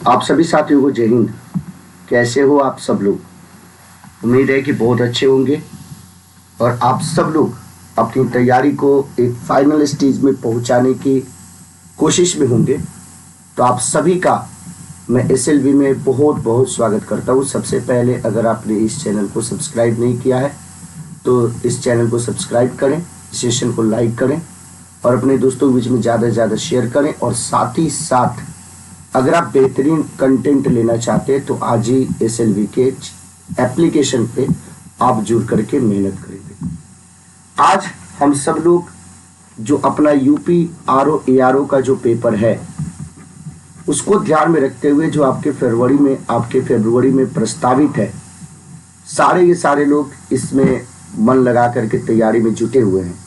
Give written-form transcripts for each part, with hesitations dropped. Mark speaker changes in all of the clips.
Speaker 1: आप सभी साथियों को जय हिंद। कैसे हो आप सब लोग? उम्मीद है कि बहुत अच्छे होंगे और आप सब लोग अपनी तैयारी को एक फाइनल स्टेज में पहुंचाने की कोशिश में होंगे। तो आप सभी का मैं एसएलवी में बहुत बहुत स्वागत करता हूं। सबसे पहले अगर आपने इस चैनल को सब्सक्राइब नहीं किया है तो इस चैनल को सब्सक्राइब करें, सेशन को लाइक करें और अपने दोस्तों के बीच में ज़्यादा से ज़्यादा शेयर करें। और साथ ही साथ अगर आप बेहतरीन कंटेंट लेना चाहते हैं तो आज ही एसएलवी के एप्लीकेशन पे आप जुड़ करके मेहनत करेंगे। आज हम सब लोग जो अपना यूपी आरओ एआरओ का जो पेपर है उसको ध्यान में रखते हुए जो आपके फरवरी में प्रस्तावित है, सारे के सारे लोग इसमें मन लगा करके तैयारी में जुटे हुए हैं।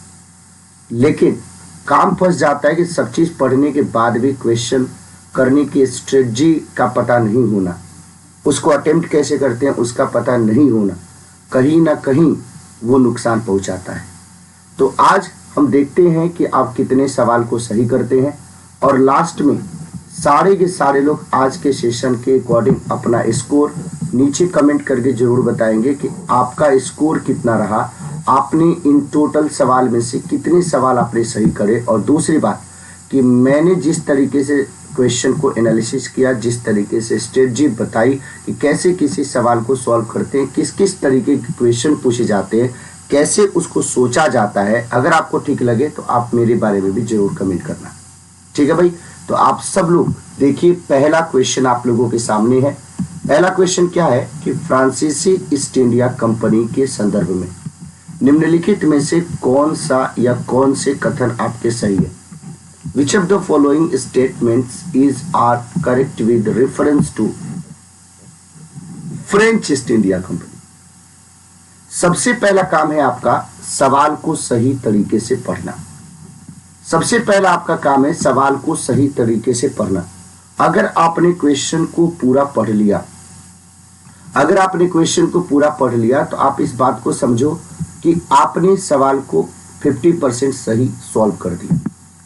Speaker 1: लेकिन काम फंस जाता है कि सब चीज़ पढ़ने के बाद भी क्वेश्चन करने की स्ट्रेटजी का पता नहीं होना, उसको अटेम्प्ट कैसे करते हैं उसका पता नहीं होना, कहीं ना कहीं वो नुकसान पहुंचाता है। तो आज हम देखते हैं कि आप कितने सवाल को सही करते हैं और लास्ट में सारे के सारे लोग आज के सेशन के अकॉर्डिंग अपना स्कोर नीचे कमेंट करके जरूर बताएंगे कि आपका स्कोर कितना रहा, आपने इन टोटल सवाल में से कितने सवाल आपने सही करे। और दूसरी बात कि मैंने जिस तरीके से क्वेश्चन को एनालिसिस किया, जिस तरीके से स्ट्रेटजी बताई कि कैसे किसी सवाल को सॉल्व करते हैं, किस किस तरीके के क्वेश्चन पूछे जाते हैं, कैसे उसको सोचा जाता है, अगर आपको ठीक लगे तो आप मेरे बारे में भी जरूर कमेंट करना। ठीक है भाई? तो आप सब लोग देखिए, पहला क्वेश्चन आप लोगों के सामने है। पहला क्वेश्चन क्या है कि फ्रांसीसी ईस्ट इंडिया कंपनी के संदर्भ में निम्नलिखित में से कौन सा या कौन से कथन आपके सही है? Which of the following statements are correct with reference to French East India Company? सबसे पहला काम है आपका सवाल को सही तरीके से पढ़ना। सबसे पहला आपका काम है सवाल को सही तरीके से पढ़ना। अगर आपने क्वेश्चन को पूरा पढ़ लिया, तो आप इस बात को समझो कि आपने सवाल को 50% सही सॉल्व कर दिया।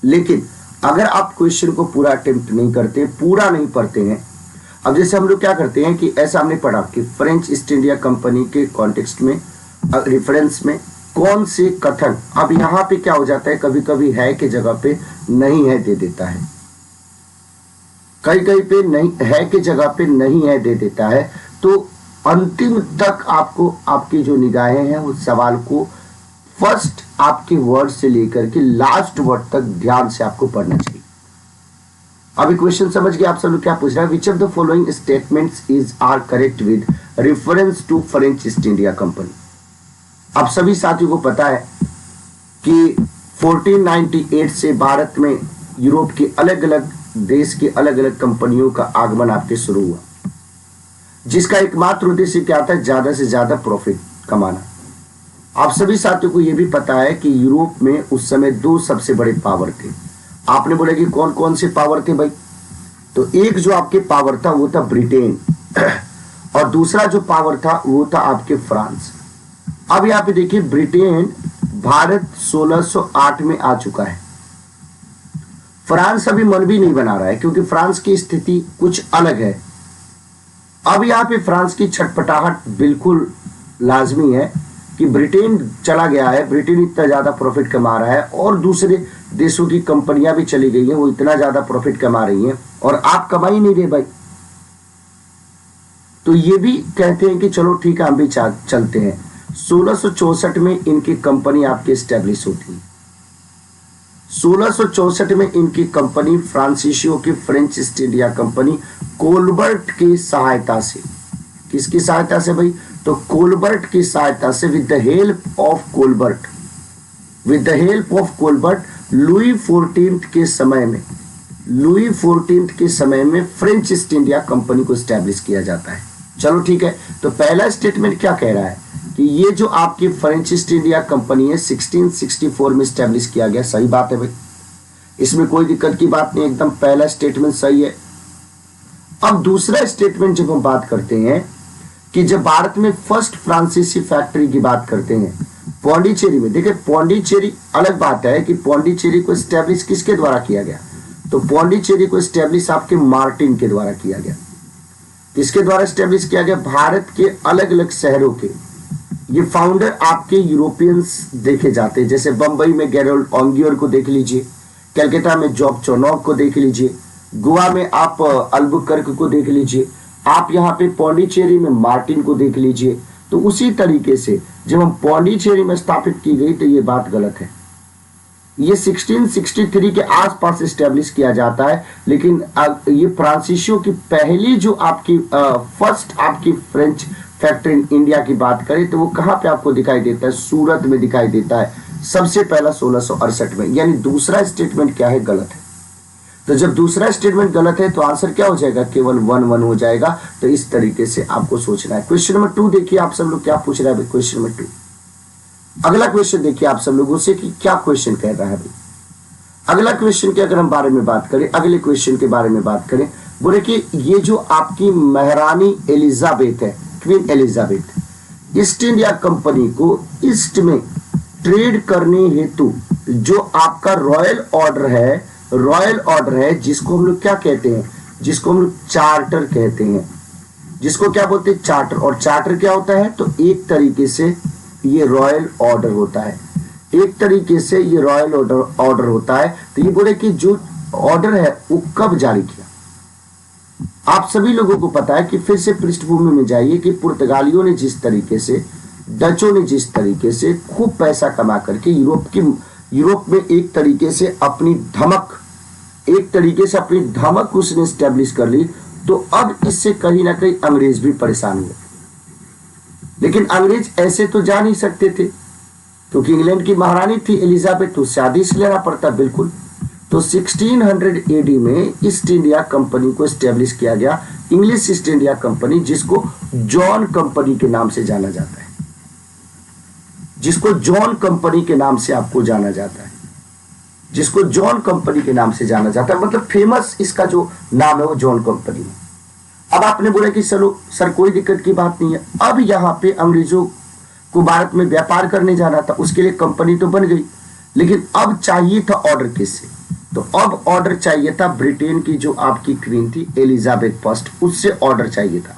Speaker 1: लेकिन अगर आप क्वेश्चन को पूरा अटेम्प्ट नहीं करते, पूरा नहीं पढ़ते हैं, अब जैसे हम लोग क्या करते हैं कि ऐसा हमने पढ़ा कि फ्रेंच ईस्ट इंडिया कंपनी के कॉन्टेक्स्ट में रेफरेंस में कौन से कथन, अब यहाँ पे क्या हो जाता है, कभी कभी है के जगह पे नहीं है दे देता है, कहीं पे नहीं है के जगह पे नहीं है दे देता है। तो अंतिम तक आपको आपकी जो निगाहें हैं उस सवाल को फर्स्ट आपके वर्ड से लेकर के लास्ट वर्ड तक ध्यान से आपको पढ़ना चाहिए। अभी क्वेश्चन समझ गए आप सब लोग क्या पूछ रहा है? Which of the following statements are correct with reference to French East India company? आप सभी साथियों को पता है कि 1498 से भारत में यूरोप के अलग अलग देश के अलग अलग कंपनियों का आगमन आपके शुरू हुआ, जिसका एकमात्र उद्देश्य क्या था? ज्यादा से ज्यादा प्रॉफिट कमाना। आप सभी साथियों को यह भी पता है कि यूरोप में उस समय दो सबसे बड़े पावर थे। आपने बोला कि कौन कौन से पावर थे भाई? तो एक जो आपके पावर था वो था ब्रिटेन और दूसरा जो पावर था वो था आपके फ्रांस। अब यहाँ पे देखिए, ब्रिटेन भारत 1608 में आ चुका है, फ्रांस अभी मन भी नहीं बना रहा है क्योंकि फ्रांस की स्थिति कुछ अलग है। अब यहाँ पे फ्रांस की छटपटाहट बिल्कुल लाजमी है कि ब्रिटेन चला गया है, ब्रिटेन इतना ज्यादा प्रॉफिट कमा रहा है और दूसरे देशों की कंपनियां भी चली गई हैं, वो इतना ज्यादा प्रॉफिट कमा रही हैं और आप कमा ही नहीं रहे भाई। तो ये भी कहते हैं कि चलो ठीक है हम भी चलते हैं। 1664 में इनकी कंपनी आपकी स्टैब्लिश होती है। 1664 में इनकी कंपनी फ्रांसीसियों की French East India company Colbert की सहायता से, किसकी सहायता से भाई? तो कोलबर्ट की सहायता से, with the help of Colbert, Louis 14 के समय में फ्रेंच ईस्ट इंडिया कंपनी को स्टैब्लिश किया जाता है। चलो ठीक है, तो पहला स्टेटमेंट क्या कह रहा है कि ये जो आपकी फ्रेंच ईस्ट इंडिया कंपनी है 1664 में स्टैब्लिश किया गया। सही बात है भाई, इसमें कोई दिक्कत की बात नहीं, एकदम पहला स्टेटमेंट सही है। अब दूसरा स्टेटमेंट जब हम बात करते हैं कि जब भारत में फर्स्ट फ्रांसीसी फैक्ट्री की बात करते हैं पौंडीचेरी में, देखिए पौंडीचेरी अलग बात है कि पौंडीचेरी को स्टैब्लिश किसके द्वारा किया गया? तो पौंडीचेरी को स्टैब्लिश आपके मार्टिन के द्वारा किया गया। किसके द्वारा स्टैब्लिश किया गया? भारत के अलग अलग शहरों के ये फाउंडर आपके यूरोपियंस देखे जाते हैं। जैसे बंबई में गैरोल्ड ऑन्गियर को देख लीजिए, कलकत्ता में जॉब चौनॉक को देख लीजिए, गोवा में आप अल्बुकर्क को देख लीजिए, आप यहाँ पे पौंडीचेरी में मार्टिन को देख लीजिए। तो उसी तरीके से जब हम पौंडीचेरी में स्थापित की गई तो ये बात गलत है। ये 1663 के आसपास स्टैब्लिश किया जाता है, लेकिन ये फ्रांसीसियों की पहली जो आपकी फर्स्ट आपकी फ्रेंच फैक्ट्री इन इंडिया की बात करें तो वो कहाँ पे आपको दिखाई देता है? सूरत में दिखाई देता है सबसे पहला 1668 में। यानी दूसरा स्टेटमेंट क्या है? गलत है। तो जब दूसरा स्टेटमेंट गलत है तो आंसर क्या हो जाएगा? केवल 1 हो जाएगा। तो इस तरीके से आपको सोचना है। क्वेश्चन नंबर 2 देखिए आप सब लोग क्या पूछ रहे हैं। क्वेश्चन नंबर 2, अगला क्वेश्चन देखिए आप सब लोगों से कि क्या क्वेश्चन कह रहा है भाई। अगला क्वेश्चन के अगर हम बारे में बात करें, अगले क्वेश्चन के बारे में बात करें, बोले कि ये जो आपकी महारानी एलिजाबेथ है, queen Elizabeth, east India company को ईस्ट में ट्रेड करने हेतु जो आपका रॉयल ऑर्डर है जिसको हम लोग क्या कहते हैं? जिसको हम लोग चार्टर कहते हैं। जिसको क्या बोलते हैं? चार्टर। और चार्टर क्या होता है? तो एक तरीके से ये रॉयल ऑर्डर होता है। एक तरीके से ये रॉयल ऑर्डर होता है। तो ये बोले कि जो ऑर्डर है वो कब जारी किया? आप सभी लोगों को पता है कि फिर से पृष्ठभूमि में जाइए कि पुर्तगालियों ने जिस तरीके से, डचों ने जिस तरीके से खूब पैसा कमा करके यूरोप में एक तरीके से अपनी धमक उसने स्टैब्लिश कर ली, तो अब इससे कहीं ना कहीं अंग्रेज भी परेशान हुए। लेकिन अंग्रेज ऐसे तो जा नहीं सकते थे क्योंकि इंग्लैंड की महारानी थी एलिजाबेथ, तो शादी से लेना पड़ता बिल्कुल। तो 1600 एडी में ईस्ट इंडिया कंपनी को स्टैब्लिश किया गया, इंग्लिश ईस्ट इंडिया कंपनी, जिसको जॉन कंपनी के नाम से जाना जाता है। जिसको जॉन कंपनी के नाम से आपको जाना जाता है, जिसको जॉन कंपनी के नाम से जाना जाता है, मतलब फेमस इसका जो नाम है वो जॉन कंपनी है। अब आपने बोला कि चलो सर कोई दिक्कत की बात नहीं है, अब यहाँ पे अंग्रेजों को भारत में व्यापार करने जाना था, उसके लिए कंपनी तो बन गई, लेकिन अब चाहिए था ऑर्डर किससे? तो अब ऑर्डर चाहिए था ब्रिटेन की जो आपकी क्वीन थी एलिजाबेथ फर्स्ट, उससे ऑर्डर चाहिए था।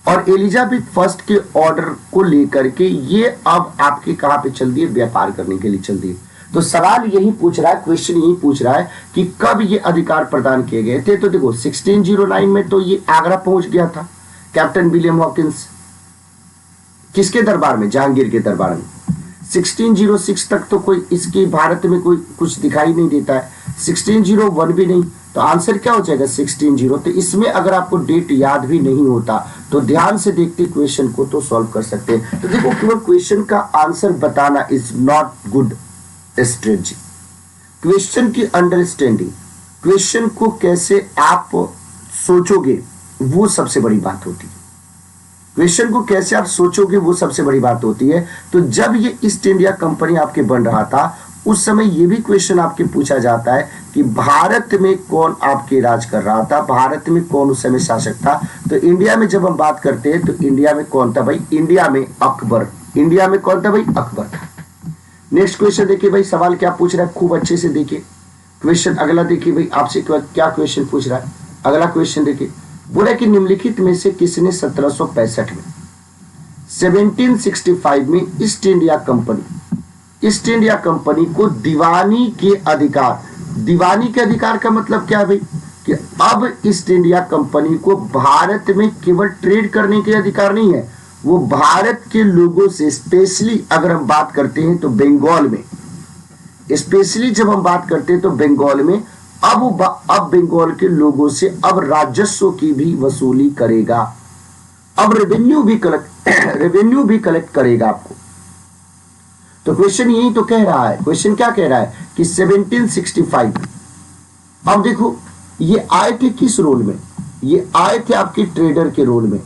Speaker 1: और एलिजाबेथ फर्स्ट के ऑर्डर को लेकर के ये अब आपके कहां पे चल दिए? व्यापार करने के लिए चल दिए। तो सवाल यही पूछ रहा है, क्वेश्चन यही पूछ रहा है कि कब ये अधिकार प्रदान किए गए थे। तो देखो 1609 में तो ये आगरा पहुंच गया था कैप्टन विलियम हॉकिंस, किसके दरबार में? जहांगीर के दरबार में। 1606 तक तो कोई इसकी भारत में कोई कुछ दिखाई नहीं देता है, 1601 भी नहीं। तो आंसर क्या हो जाएगा? 1600। तो इसमें अगर आपको डेट याद भी नहीं होता तो ध्यान से देखते क्वेश्चन को तो सॉल्व कर सकते हैं। तो देखो केवल क्वेश्चन का आंसर बताना is not good strategy. Question की अंडरस्टैंडिंग, क्वेश्चन को कैसे आप सोचोगे वो सबसे बड़ी बात होती है। क्वेश्चन को कैसे आप सोचोगे वो सबसे बड़ी बात होती है। तो जब ये ईस्ट इंडिया कंपनी आपके बन रहा था उस समय ये भी क्वेश्चन आपके पूछा जाता है कि भारत में कौन आपके राज कर रहा था, भारत में कौन उस समय शासक था। तो इंडिया में जब हम बात करते हैं तो इंडिया में कौन था भाई? इंडिया में अकबर। इंडिया में कौन था भाई? अकबर था। नेक्स्ट क्वेश्चन देखिए भाई, सवाल क्या पूछ रहा है, खूब अच्छे से देखिए क्वेश्चन। अगला देखिए भाई आपसे क्या क्वेश्चन पूछ रहा है। अगला क्वेश्चन देखिए, बोला कि निम्नलिखित में से किसने 1765 में 1765 में ईस्ट इंडिया कंपनी को दीवानी के अधिकार का मतलब क्या है भाई? कि अब ईस्ट इंडिया कंपनी को भारत में केवल ट्रेड करने के अधिकार नहीं है, वो भारत के लोगों से स्पेशली अगर हम बात करते हैं तो बंगाल में, स्पेशली जब हम बात करते हैं तो बंगाल में अब बंगाल के लोगों से अब राजस्व की भी वसूली करेगा, अब रेवेन्यू भी कलेक्ट करेगा आपको। तो क्वेश्चन यही तो कह रहा है, क्वेश्चन क्या कह रहा है कि 1765। अब देखो ये आए थे किस रोल में? ये आए थे आपके ट्रेडर के रोल में,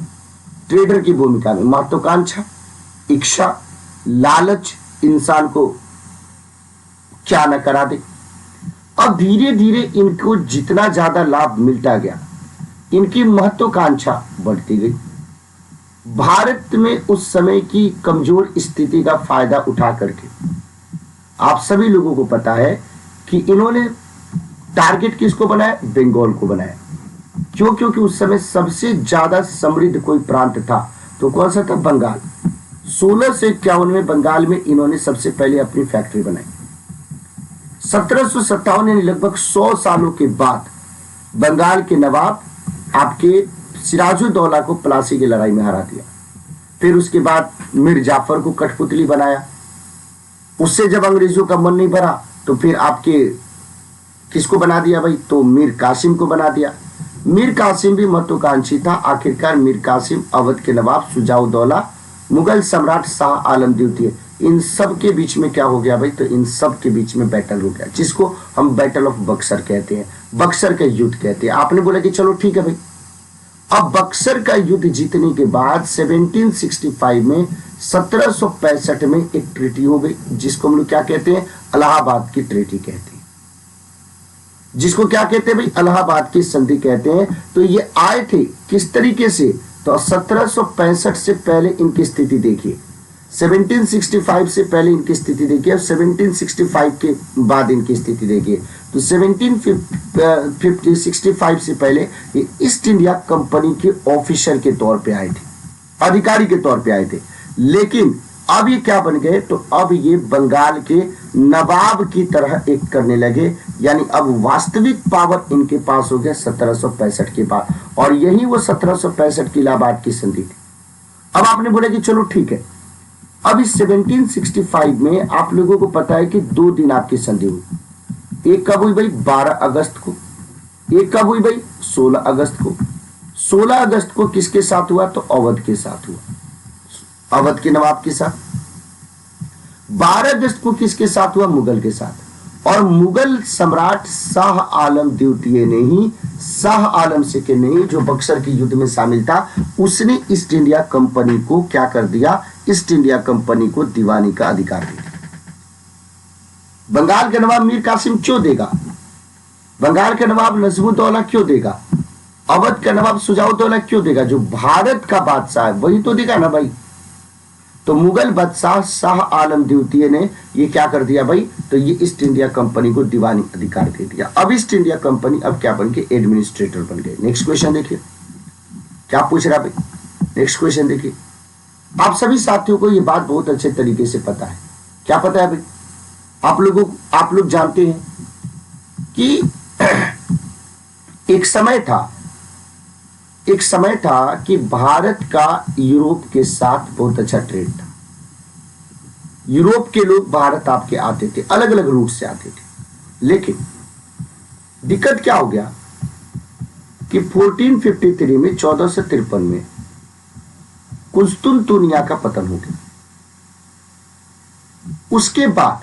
Speaker 1: ट्रेडर की भूमिका में। महत्वाकांक्षा, इच्छा, लालच इंसान को क्या न करा दे। अब धीरे धीरे इनको जितना ज्यादा लाभ मिलता गया, इनकी महत्वाकांक्षा बढ़ती गई। भारत में उस समय की कमजोर स्थिति का फायदा उठा करके आप सभी लोगों को पता है कि इन्होंने टारगेट किसको बनाया? बंगाल को बनाया। क्यों? क्योंकि उस समय सबसे ज्यादा समृद्ध कोई प्रांत था तो कौन सा था? बंगाल। 1651 में बंगाल में इन्होंने सबसे पहले अपनी फैक्ट्री बनाई। 1757 यानी लगभग 100 सालों के बाद बंगाल के नवाब आपके सिराजुद्दौला को प्लासी की लड़ाई में हरा दिया। फिर उसके बाद मीर जाफर को कठपुतली बनाया। उससे जब अंग्रेजों का मन नहीं भरा तो फिर आपके किसको बना दिया भाई? तो मीर कासिम को बना दिया। मीर कासिम भी महत्वाकांक्षी था। आखिरकार मीर कासिम अवध के नवाब शुजाउद्दौला, मुगल सम्राट शाह आलम द्वितीय, इन सब के बीच में क्या हो गया भाई? तो इन सब के बीच में बैटल हो गया, जिसको हम बैटल ऑफ बक्सर कहते हैं, बक्सर का युद्ध कहते हैं। आपने बोला कि चलो ठीक है भाई। अब बक्सर का युद्ध जीतने के बाद 1765 में 1765 में एक ट्रीटी हो गई, जिसको हम लोग क्या कहते हैं? इलाहाबाद की ट्रीटी कहते हैं। जिसको क्या कहते हैं भाई? इलाहाबाद की संधि कहते हैं। तो ये आए थे किस तरीके से? तो 1765 से पहले इनकी स्थिति देखिए, 1765 से पहले इनकी स्थिति देखिए और 1765 के बाद इनकी स्थिति देखिए। तो 1765 से पहले ये ईस्ट इंडिया कंपनी के ऑफिसर के तौर पे आए थे, अधिकारी के तौर पे आए थे। लेकिन अब ये क्या बन गए? तो अब ये बंगाल के नवाब की तरह एक करने लगे, यानी अब वास्तविक पावर इनके पास हो गया 1765 के बाद। और यही वो 1765 की इलाहाबाद की संधि थी। अब आपने बोला कि चलो ठीक है। अब इस 1765 में आप लोगों को पता है कि 2 दिन आपकी संधि हुई। एक कब हुई भाई? 12 अगस्त को। एक कब हुई भाई? 16 अगस्त को। 16 अगस्त को किसके साथ हुआ? तो अवध के साथ हुआ, अवध के नवाब के साथ। 12 अगस्त को किसके साथ हुआ? मुगल के साथ। और मुगल सम्राट शाह आलम द्वितीय ने ही, शाह आलम सेकंड ने ही, जो बक्सर के युद्ध में शामिल था, उसने ईस्ट इंडिया कंपनी को क्या कर दिया? ईस्ट इंडिया कंपनी को दीवानी का अधिकार दे दिया। बंगाल का नवाब मीर कासिम क्यों देगा? बंगाल का नवाब नजमुद्दौला क्यों देगा? अवध का नवाब शुजाउद्दौला क्यों देगा? जो भारत का बादशाह है वही तो देगा ना भाई। तो मुगल बादशाह शाह आलम द्वितीय ने ये क्या कर दिया भाई? तो ये ईस्ट इंडिया कंपनी को दीवानी अधिकार दे दिया। अब ईस्ट इंडिया कंपनी अब क्या बन गई? एडमिनिस्ट्रेटर बन गए। नेक्स्ट क्वेश्चन देखिए क्या पूछ रहा भाई। नेक्स्ट क्वेश्चन देखिए। आप सभी साथियों को ये बात बहुत अच्छे तरीके से पता है। क्या पता है भाई? आप लोग जानते हैं कि एक समय था कि भारत का यूरोप के साथ बहुत अच्छा ट्रेड था। यूरोप के लोग भारत आपके आते थे, अलग अलग रूट से आते थे। लेकिन दिक्कत क्या हो गया कि 1453 में 1453 में कुस्तुनतुनिया का पतन हो गया। उसके बाद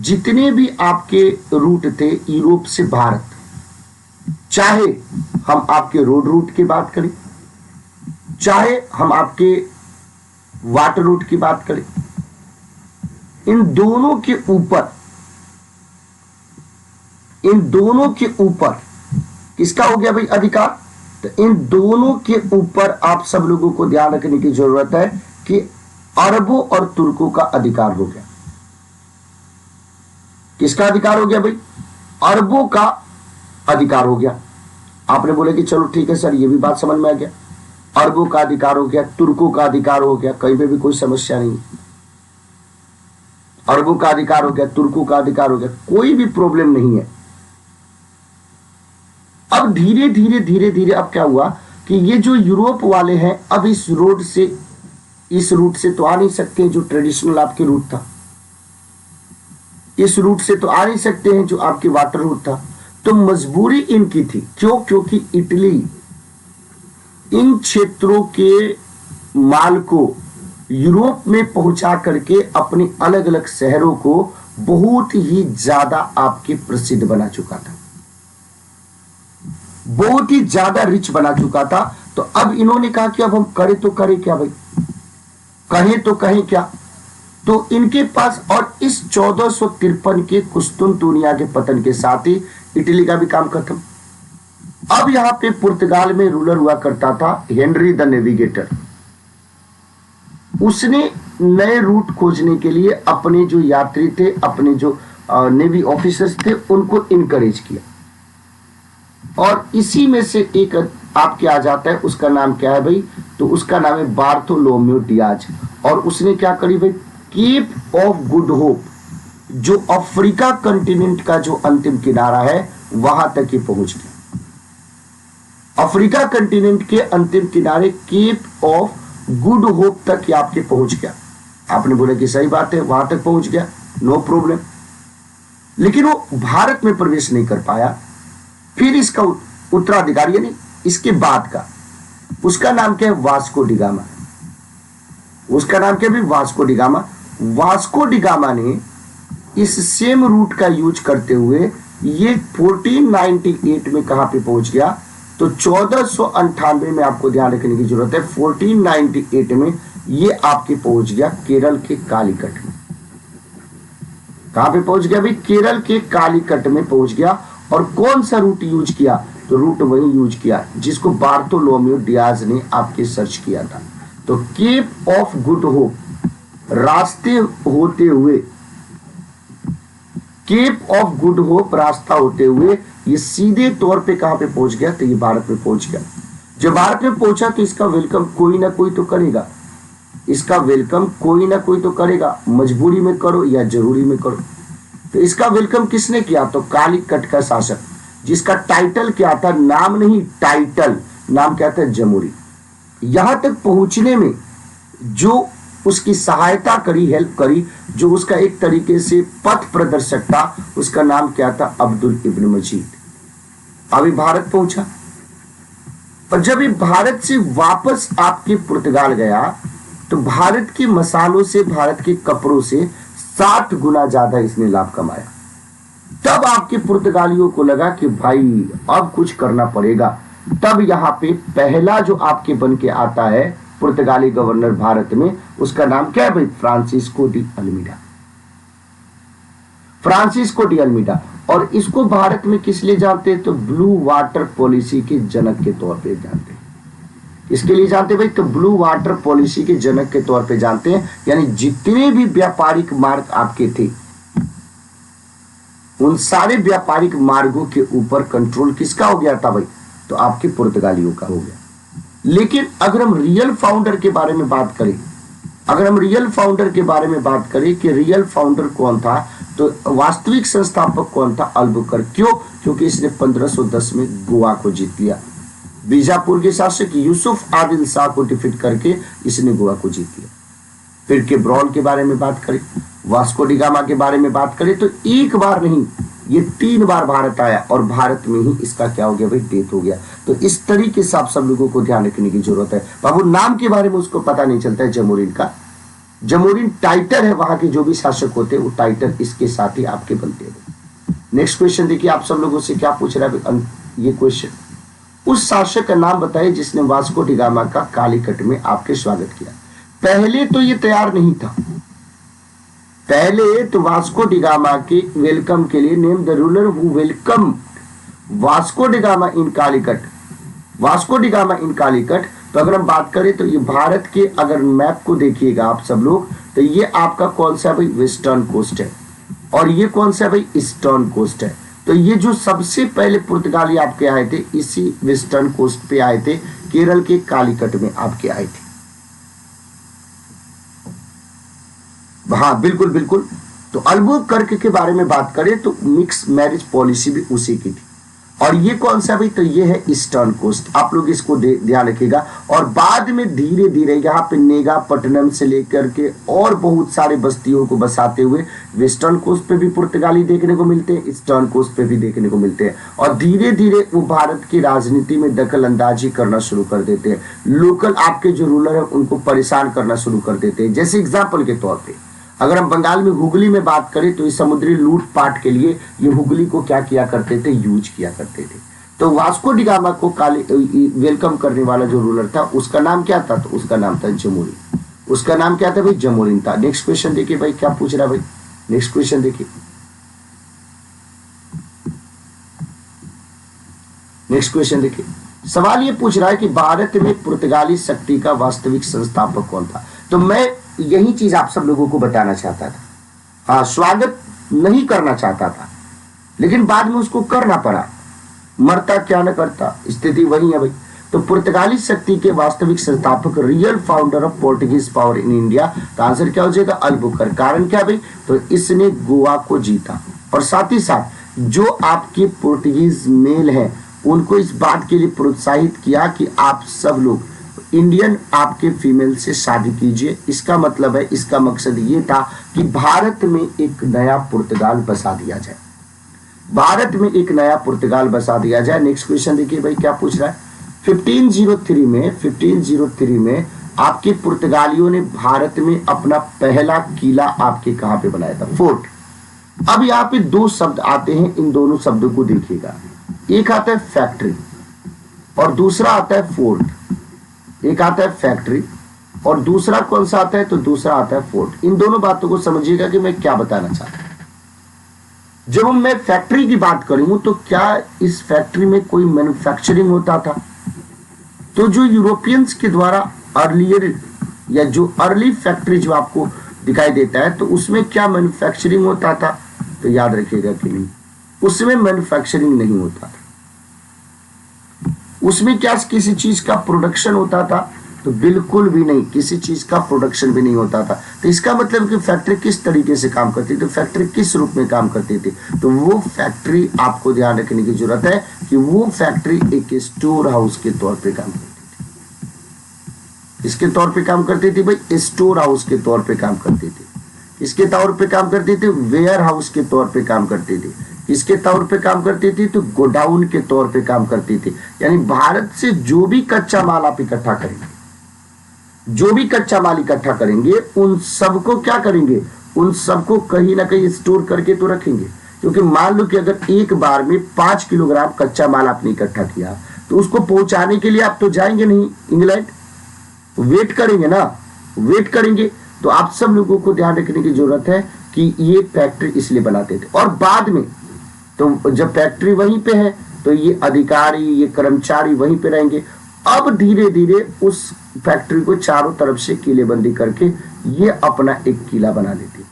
Speaker 1: जितने भी आपके रूट थे यूरोप से भारत, चाहे हम आपके रोड रूट की बात करें, चाहे हम आपके वाटर रूट की बात करें, इन दोनों के ऊपर किसका हो गया भाई अधिकार? तो इन दोनों के ऊपर आप सब लोगों को ध्यान रखने की जरूरत है कि अरबों और तुर्कों का अधिकार हो गया। किसका अधिकार हो गया भाई? अरबों का अधिकार हो गया। आपने बोले कि चलो ठीक है सर, ये भी बात समझ में आ गया। अरबों का अधिकार हो गया, तुर्कों का अधिकार हो गया, कहीं पे भी कोई समस्या नहीं। अरबों का अधिकार हो गया, तुर्कों का अधिकार हो गया, कोई भी प्रॉब्लम नहीं है। अब धीरे धीरे अब क्या हुआ कि ये जो यूरोप वाले हैं अब इस रूट से तो आ नहीं सकते, जो ट्रेडिशनल आपके रूट था। इस रूट से तो आ नहीं सकते हैं जो आपके वाटर रूट था। तो मजबूरी इनकी थी। क्यों? क्योंकि इटली इन क्षेत्रों के माल को यूरोप में पहुंचा करके अपने अलग अलग शहरों को बहुत ही ज्यादा आपके प्रसिद्ध बना चुका था, बहुत ही ज्यादा रिच बना चुका था। तो अब इन्होंने कहा कि अब हम करें तो करें क्या भाई, कहें तो कहें क्या। तो इनके पास, और इस 1453 के कुस्तुनतुनिया के पतन के साथ ही इटली का भी काम खत्म। अब यहां पे पुर्तगाल में रूलर हुआ करता था हेनरी द नेविगेटर। उसने नए रूट खोजने के लिए अपने जो यात्री थे, अपने जो नेवी ऑफिसर्स थे, उनको इनकरेज किया और इसी में से एक आपके आ जाता है, उसका नाम क्या है भाई, तो उसका नाम है बार्थोलोम्यू डियाज। और उसने क्या करी भाई, केप ऑफ गुड होप, जो अफ्रीका कंटिनेंट का जो अंतिम किनारा है वहां तक ही पहुंच गया। अफ्रीका कंटिनेंट के अंतिम किनारे केप ऑफ गुड होप तक आपके पहुंच गया। आपने बोला कि सही बात है, वहां तक पहुंच गया, नो प्रॉब्लम, लेकिन वो भारत में प्रवेश नहीं कर पाया। फिर इसका उत्तराधिकारी यानी इसके बाद का, उसका नाम क्या है, वास्को डिगामा। उसका नाम क्या है, वास्को डिगामा। वास्को डिगामा ने इस सेम रूट का यूज करते हुए ये 1498 में कहां पे पहुंच गया, तो 1498 में आपको ध्यान रखने की जरूरत है। 1498 में ये आपके पहुंच गया केरल के कालीकट में। कहां पे पहुंच गया भाई, केरल के कालीकट में पहुंच गया। और कौन सा रूट यूज किया, तो रूट वही यूज किया जिसको बार्थोलोम्यू डियाज ने आपके सर्च किया था। तो केप ऑफ गुड होप रास्ते होते हुए, केप ऑफ गुड होप रास्ता होते हुए ये सीधे तौर पे कहां पे पहुंच गया, तो ये भारत में पहुंच गया। जब भारत में पहुंचा तो इसका वेलकम कोई ना कोई तो करेगा, इसका वेलकम कोई ना कोई तो करेगा, मजबूरी में करो या जरूरी में करो। तो इसका वेलकम किसने किया, तो कालीकट का शासक, जिसका टाइटल क्या था, नाम नहीं टाइटल, नाम क्या था, जमुरी। यहां तक पहुंचने में जो उसकी सहायता करी, हेल्प करी, जो उसका एक तरीके से पथ प्रदर्शक था, उसका नाम क्या था, अब्दुल इब्न मजीद। अभी भारत पहुंचा, और जब ये भारत से वापस आपके पुर्तगाल गया तो भारत के मसालों से, भारत के कपड़ों से 60 गुना ज्यादा इसने लाभ कमाया। तब आपके पुर्तगालियों को लगा कि भाई अब कुछ करना पड़ेगा। तब यहाँ पे पहला जो आपके बन के आता है पुर्तगाली गवर्नर भारत में, उसका नाम क्या है भाई, Francisco de Almeida. Francisco de Almeida. और इसको भारत में किस लिए जानते हैं, तो ब्लू वाटर पॉलिसी के जनक के तौर पे जानते हैं। इसके लिए जानते हैं भाई, तो ब्लू वाटर पॉलिसी के जनक के तौर पे जानते हैं। यानी जितने भी व्यापारिक मार्ग आपके थे, उन सारे व्यापारिक मार्गों के ऊपर कंट्रोल किसका हो गया था भाई, तो आपके पुर्तगालियों का हो गया। लेकिन अगर हम रियल फाउंडर के बारे में बात करें, अगर हम रियल फाउंडर के बारे में बात करें कि रियल फाउंडर कौन था, तो वास्तविक संस्थापक कौन था, अल्बुकर्क। क्यों, क्योंकि इसने 1510 में गोवा को जीत लिया। बीजापुर के शासक यूसुफ आदिल शाह को डिफीट करके इसने गोवा को जीत लिया। फिर केब्रॉल के बारे में बात करें, वास्को डिगामा के बारे में बात करें, तो एक बार नहीं ये 3 बार भारत आया और भारत में ही इसका क्या हो गया भाई, डेथ हो गया। तो इस तरीके से आप सब लोगों को ध्यान रखने की जरूरत है। बाबू नाम के बारे में उसको पता नहीं चलता है, जमोरिन का। जमोरिन टाइटल है, वहां के जो भी शासक होते हैं वो टाइटल इसके साथ ही आपके बनते हैं। नेक्स्ट क्वेश्चन देखिए, आप सब लोगों से क्या पूछ रहा है ये क्वेश्चन, उस शासक का नाम बताइए जिसने वास्को डिगामा का कालीकट में आपके स्वागत किया। पहले तो ये तैयार नहीं था, पहले तो वास्को डिगामा के वेलकम के लिए name the ruler who welcome Vasco da Gama in Calicut, Vasco da Gama in Calicut. तो अगर हम बात करें तो ये भारत के, अगर मैप को देखिएगा आप सब लोग, तो ये आपका कौन सा भाई, वेस्टर्न कोस्ट है, और ये कौन सा भाई, ईस्टर्न कोस्ट है। तो ये जो सबसे पहले पुर्तगाली आपके आए थे, इसी वेस्टर्न कोस्ट पे आए थे, केरल के कालीकट में आपके आए थे। हाँ बिल्कुल बिल्कुल। तो अल्बुकर्क के बारे में बात करें तो मिक्स मैरिज पॉलिसी भी उसी की थी। और ये कौन सा भाई, तो ये है ईस्टर्न कोस्ट। आप लोग इसको ध्यान रखिएगा। और बाद में धीरे धीरे यहाँ पे नेगापट्टनम से लेकर के और बहुत सारे बस्तियों को बसाते हुए वेस्टर्न कोस्ट पे भी पुर्तगाली देखने को मिलते हैं, ईस्टर्न कोस्ट पे भी देखने को मिलते हैं। और धीरे धीरे वो भारत की राजनीति में दखल अंदाजी करना शुरू कर देते हैं। लोकल आपके जो रूलर है उनको परेशान करना शुरू कर देते हैं। जैसे एग्जाम्पल के तौर पर अगर हम बंगाल में हुगली में बात करें तो इस समुद्री लूटपाट के लिए ये हुगली को क्या किया करते थे, यूज किया करते थे। तो वास्को डिगामा को वेलकम करने वाला जो रूलर था उसका नाम क्या था, तो उसका नाम था जमोरिन। उसका नाम क्या था भाई, जमोरिन था। नेक्स्ट क्वेश्चन देखिए भाई, क्या पूछ रहा भाई, नेक्स्ट क्वेश्चन देखिए, नेक्स्ट क्वेश्चन देखिए। सवाल ये पूछ रहा है कि भारत में पुर्तगाली शक्ति का वास्तविक संस्थापक कौन था। तो मैं यही चीज आप सब लोगों को बताना चाहता था। हाँ, स्वागत नहीं करना चाहता था, लेकिन बाद में उसको करना पड़ा। मरता क्या न करता, स्थिति वही है भाई। तो पुर्तगाली शक्ति के वास्तविक संस्थापक, real founder of Portuguese power in India, तो आंसर क्या हो जाएगा? अल्बुकर। कारण क्या भाई? तो इसने गोवा को जीता और साथ ही साथ जो आपके पोर्टुगीज मेल हैं उनको इस बात के लिए प्रोत्साहित किया कि आप सब लोग इंडियन आपके फीमेल से शादी कीजिए। इसका मतलब है, इसका मकसद ये था कि भारत में एक नया पुर्तगाल बसा दिया जाए, भारत में एक नया पुर्तगाल बसा दिया जाए। नेक्स्ट क्वेश्चन देखिए भाई क्या पूछ रहा है। 1503 में आपके पुर्तगालियों ने भारत में अपना पहला किला आपके कहां पे बनाया था? फोर्ट। अब यहाँ पे दो शब्द आते हैं, इन दोनों शब्दों को देखिएगा। एक आता है फैक्ट्री और दूसरा आता है फोर्ट। एक आता है फैक्ट्री और दूसरा कौन सा आता है? तो दूसरा आता है फोर्ट। इन दोनों बातों को समझिएगा कि मैं क्या बताना चाहता हूं। जब मैं फैक्ट्री की बात करूं तो क्या इस फैक्ट्री में कोई मैन्युफैक्चरिंग होता था? तो जो यूरोपियंस के द्वारा अर्लियर या जो अर्ली फैक्ट्री जो आपको दिखाई देता है तो उसमें क्या मैन्युफैक्चरिंग होता था? तो याद रखिएगा कि नहीं, उसमें मैन्युफैक्चरिंग नहीं होता था। उसमें क्या किसी चीज का प्रोडक्शन होता था? तो बिल्कुल भी नहीं, किसी चीज का प्रोडक्शन भी नहीं होता था। तो इसका मतलब कि फैक्ट्री किस तरीके से काम करती थी, तो फैक्ट्री किस रूप में काम करती थी? तो वो फैक्ट्री आपको ध्यान रखने की जरूरत है कि वो फैक्ट्री एक स्टोर हाउस के तौर पे काम करती थी। इसके तौर पे काम करती थी भाई, स्टोर हाउस के तौर पे काम करती थी। इसके तौर पे काम करती थी, वेयर हाउस के तौर पे काम करती थी। इसके तौर पे काम करती थी तो गोडाउन के तौर पे काम करती थी। यानी भारत से जो भी कच्चा माल आप इकट्ठा करेंगे, जो भी कच्चा माल इकट्ठा करेंगे, उन सबको क्या करेंगे? उन सबको कहीं ना कहीं स्टोर करके तो रखेंगे। क्योंकि मान लो कि अगर एक बार में 5 किलोग्राम कच्चा माल आपने इकट्ठा किया तो उसको पहुंचाने के लिए आप तो जाएंगे नहीं इंग्लैंड, वेट करेंगे ना, वेट करेंगे। तो आप सब लोगों को ध्यान रखने की जरूरत है कि ये फैक्ट्री इसलिए बनाते थे। और बाद में तो जब फैक्ट्री वहीं पे है तो ये अधिकारी, ये कर्मचारी वहीं पे रहेंगे। अब धीरे धीरे उस फैक्ट्री को चारों तरफ से किलेबंदी करके ये अपना एक किला बना लेते थे।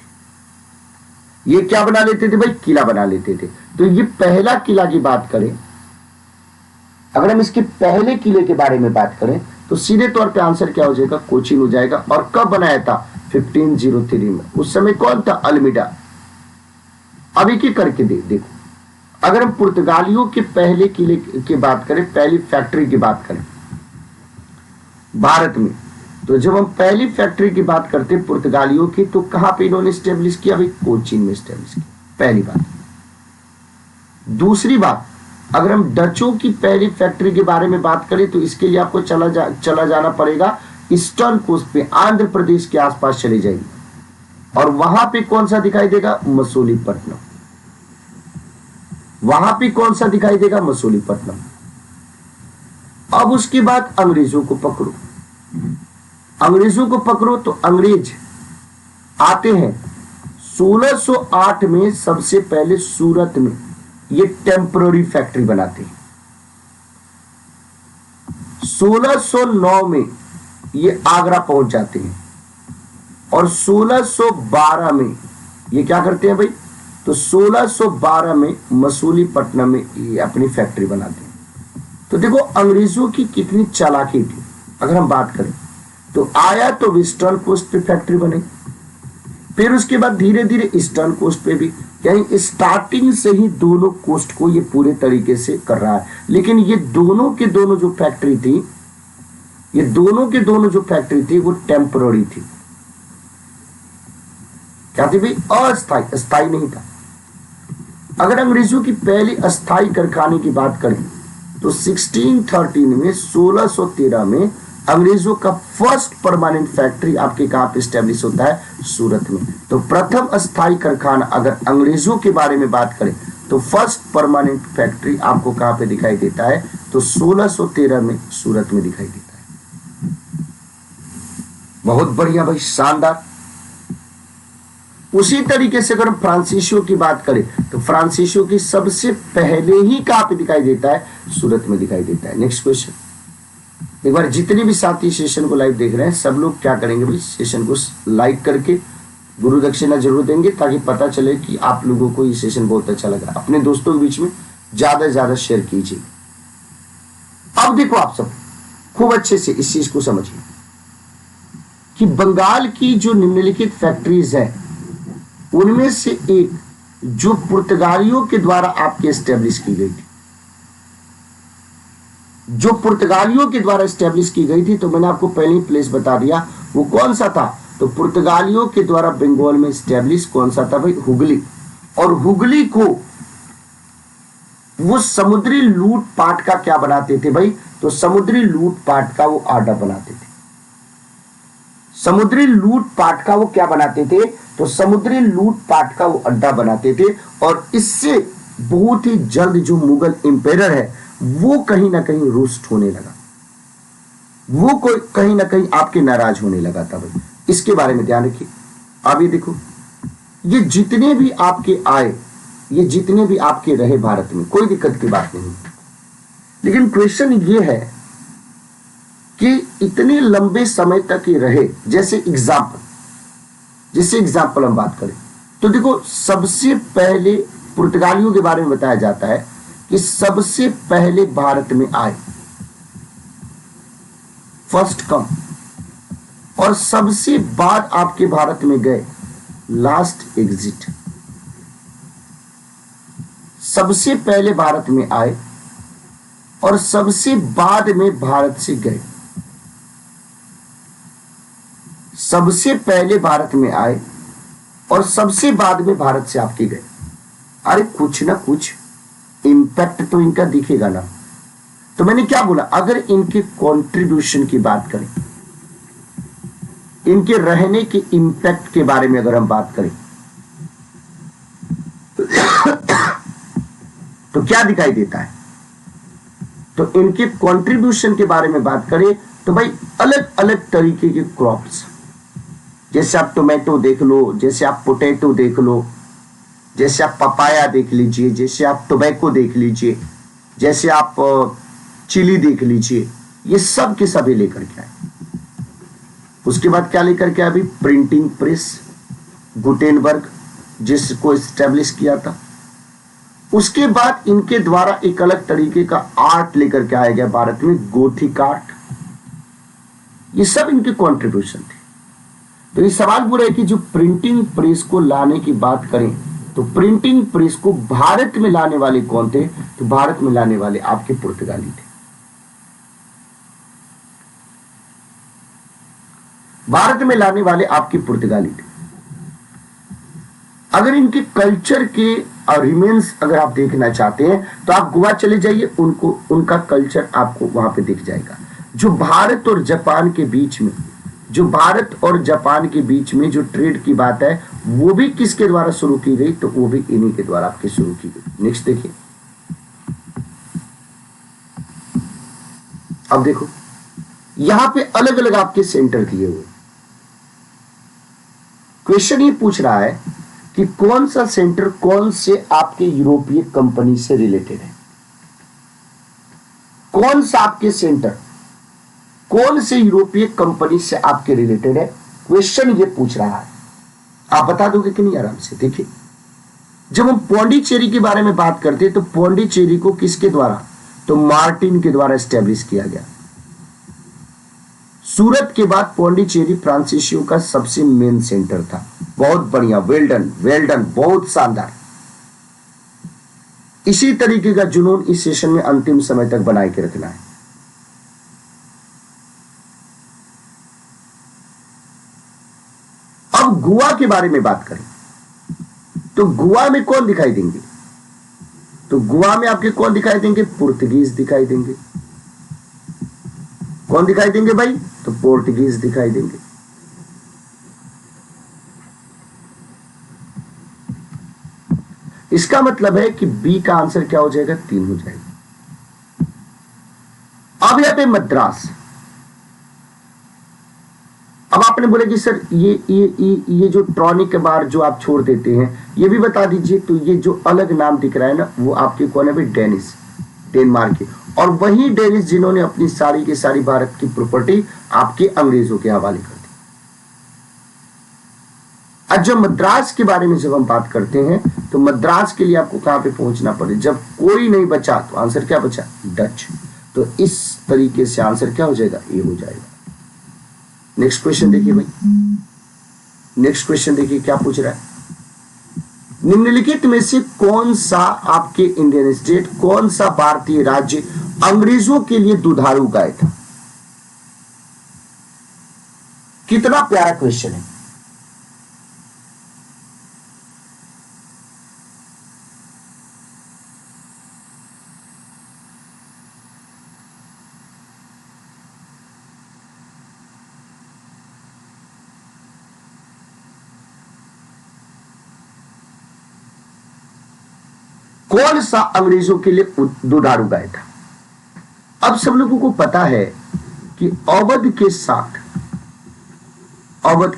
Speaker 1: ये क्या बना लेते थे भाई? किला बना लेते थे। तो ये पहला किला की बात करें, अगर हम इसके पहले किले के बारे में बात करें तो सीधे तौर पे आंसर क्या हो जाएगा? कोचीन हो जाएगा। और कब बनाया था? 1503 में। उस समय कौन था? अल्मीडा। अब एक एक करके देखो, अगर हम पुर्तगालियों के पहले किले की बात करें, पहली फैक्ट्री की बात करें भारत में, तो जब हम पहली फैक्ट्री की बात करते हैं पुर्तगालियों की, तो कहां पे इन्होंने स्टेब्लिश किया भाई? कोचीन में स्टेब्लिश किया, पहली बात। दूसरी बात, अगर हम डचों की पहली फैक्ट्री के बारे में बात करें तो इसके लिए आपको चला जाना पड़ेगा ईस्टर्न कोस्ट पे, आंध्र प्रदेश के आसपास चले जाइए और वहां पे कौन सा दिखाई देगा? मसूलीपट्टनम। वहां पे कौन सा दिखाई देगा? मसूलीपट्टनम। अब उसके बाद अंग्रेजों को पकड़ो, अंग्रेजों को पकड़ो तो अंग्रेज आते हैं 1608 में। सबसे पहले सूरत में ये टेम्पररी फैक्ट्री बनाते हैं। 1609 में ये आगरा पहुंच जाते हैं और 1612 में ये क्या करते हैं भाई? तो 1612 में मसूलीपट्टनम में ये अपनी फैक्ट्री बनाते हैं। तो देखो अंग्रेजों की कितनी चालाकी थी। अगर हम बात करें तो आया तो वेस्टर्न कोस्ट पे फैक्ट्री बनी, फिर उसके बाद धीरे धीरे ईस्टर्न कोस्ट पे भी। यानी स्टार्टिंग से ही दोनों कोस्ट को ये पूरे तरीके से कर रहा है। लेकिन ये दोनों के दोनों जो फैक्ट्री थी, ये दोनों के दोनों जो फैक्ट्री थी वो टेम्पररी थी। क्या थी भाई? अस्थाई, अस्थाई नहीं था। अगर अंग्रेजों की पहली अस्थाई कारखाने की बात करें तो 1613 में 1613 में अंग्रेजों का फर्स्ट परमानेंट फैक्ट्री आपके कहां पे स्टैब्लिश होता है? सूरत में। तो प्रथम अस्थाई कारखाना अगर अंग्रेजों के बारे में बात करें तो फर्स्ट परमानेंट फैक्ट्री आपको कहां पे दिखाई देता है? तो 1613 में सूरत में दिखाई देता है। बहुत बढ़िया भाई, शानदार। उसी तरीके से अगर फ्रांसीसियों की बात करें तो फ्रांसीसियों की सबसे पहले ही कहां पे दिखाई देता है? सूरत में दिखाई देता है। नेक्स्ट क्वेश्चन, एक बार जितने भी साथी सेशन को लाइव देख रहे हैं सब लोग क्या करेंगे भाई? सेशन को लाइक करके गुरु दक्षिणा जरूर देंगे ताकि पता चले कि आप लोगों को ये सेशन बहुत अच्छा लगा। अपने दोस्तों के बीच में ज्यादा से ज्यादा शेयर कीजिए। अब देखो आप सब खूब अच्छे से इस चीज को समझिए कि बंगाल की जो निम्नलिखित फैक्ट्रीज है उनमें से एक जो पुर्तगालियों के द्वारा आपके एस्टेब्लिश की गई थी, जो पुर्तगालियों के द्वारा एस्टेब्लिश की गई थी, तो मैंने आपको पहले ही प्लेस बता दिया वो कौन सा था। तो पुर्तगालियों के द्वारा बंगाल में एस्टेब्लिश कौन सा था भाई, हुगली। और हुगली को वो समुद्री लूटपाट का क्या बनाते थे भाई, तो समुद्री लूटपाट का वो अड्डा बनाते थे। समुद्री लूटपाट का वो क्या बनाते थे, तो समुद्री लूटपाट का वो अड्डा बनाते थे। और इससे बहुत ही जल्द जो मुगल एम्पायर है वो कहीं ना कहीं रुष्ट होने लगा, वो कोई कहीं ना कहीं आपके नाराज होने लगा था भाई। इसके बारे में ध्यान रखिए। अब ये देखो, ये जितने भी आपके आए, ये जितने भी आपके रहे भारत में, कोई दिक्कत की बात नहीं, लेकिन क्वेश्चन ये है कि इतने लंबे समय तक ये रहे। जैसे एग्जाम्पल हम बात करें तो देखो, सबसे पहले पुर्तगालियों के बारे में बताया जाता है कि सबसे पहले भारत में आए, फर्स्ट कम, और सबसे बाद आपके भारत में गए, लास्ट एग्जिट। सबसे पहले भारत में आए और सबसे बाद में भारत से गए। सबसे पहले भारत में आए और सबसे बाद में भारत से आपके गए। अरे कुछ ना कुछ इंपैक्ट तो इनका दिखेगा ना। तो मैंने क्या बोला, अगर इनके कंट्रीब्यूशन की बात करें, इनके रहने के इंपैक्ट के बारे में अगर हम बात करें तो क्या दिखाई देता है, तो इनके कंट्रीब्यूशन के बारे में बात करें तो भाई अलग अलग तरीके के क्रॉप्स, जैसे आप टोमेटो देख लो, जैसे आप पोटैटो देख लो, जैसे आप पपाया देख लीजिए, जैसे आप टोबैको देख लीजिए, जैसे आप चिली देख लीजिए, ये सब के सभी लेकर के आए। उसके बाद क्या लेकर के आए अभी, प्रिंटिंग प्रेस, गुटेनबर्ग जिसको एस्टेब्लिश किया था। उसके बाद इनके द्वारा एक अलग तरीके का आर्ट लेकर के आया गया भारत में, गोथिक आर्ट। ये सब इनके कंट्रीब्यूशन थे। तो ये सवाल पूरा है कि जो प्रिंटिंग प्रेस को लाने की बात करें तो प्रिंटिंग प्रेस को भारत में लाने वाले कौन थे, तो भारत में लाने वाले आपके पुर्तगाली थे। भारत में लाने वाले आपके पुर्तगाली थे। अगर इनके कल्चर के रिमेन्स अगर आप देखना चाहते हैं तो आप गोवा चले जाइए, उनको उनका कल्चर आपको वहां पे दिख जाएगा। जो भारत और जापान के बीच में, जो भारत और जापान के बीच में जो ट्रेड की बात है वो भी किसके द्वारा शुरू की गई, तो वो भी इन्हीं के द्वारा आपके शुरू की गई। नेक्स्ट देखिए, अब देखो यहां पे अलग अलग आपके सेंटर दिए हुए। क्वेश्चन ये पूछ रहा है कि कौन सा सेंटर कौन से आपके यूरोपीय कंपनी से रिलेटेड है, कौन सा आपके सेंटर कौन से यूरोपीय कंपनी से आपके रिलेटेड है, क्वेश्चन ये पूछ रहा है। आप बता दोगे कि नहीं आराम से। देखिए, जब हम पौंडीचेरी के बारे में बात करते हैं तो पौंडीचेरी को किसके द्वारा, तो मार्टिन के द्वारा एस्टेब्लिश किया गया। सूरत के बाद पौंडीचेरी फ्रांसीसियों का सबसे मेन सेंटर था। बहुत बढ़िया, वेल डन, बहुत शानदार। इसी तरीके का जुनून इस सेशन में अंतिम समय तक बनाए के रखना है। अब गोवा के बारे में बात करें तो गोवा में कौन दिखाई देंगे, तो गोवा में आपके कौन दिखाई देंगे, पुर्तगीज दिखाई देंगे। कौन दिखाई देंगे भाई, तो पोर्टुगीज दिखाई देंगे। इसका मतलब है कि बी का आंसर क्या हो जाएगा, 3 हो जाएगा। अब यहां पे मद्रास। अब आपने बोले कि सर ये जो ट्रॉनिक बार जो आप छोड़ देते हैं ये भी बता दीजिए। तो ये जो अलग नाम दिख रहा है ना वो आपके कौन है भाई, डेनिस, डेनमार्क के। और वही डेनिस जिन्होंने अपनी सारी की सारी भारत की प्रॉपर्टी आपके अंग्रेजों के हवाले कर दी। आज जो मद्रास के बारे में जब हम बात करते हैं तो मद्रास के लिए आपको कहां पे पहुंचना पड़े? जब कोई नहीं बचा तो आंसर क्या बचा? डच। तो इस तरीके से आंसर क्या हो जाएगा? ए हो जाएगा। नेक्स्ट क्वेश्चन देखिए भाई, नेक्स्ट क्वेश्चन देखिए क्या पूछ रहा है। निम्नलिखित में से कौन सा आपके इंडियन स्टेट, कौन सा भारतीय राज्य अंग्रेजों के लिए दुधारू गाय था? कितना प्यारा क्वेश्चन है। कौन सा अंग्रेजों के लिए दुधारू गाय था? अब सब लोगों को पता है कि अवध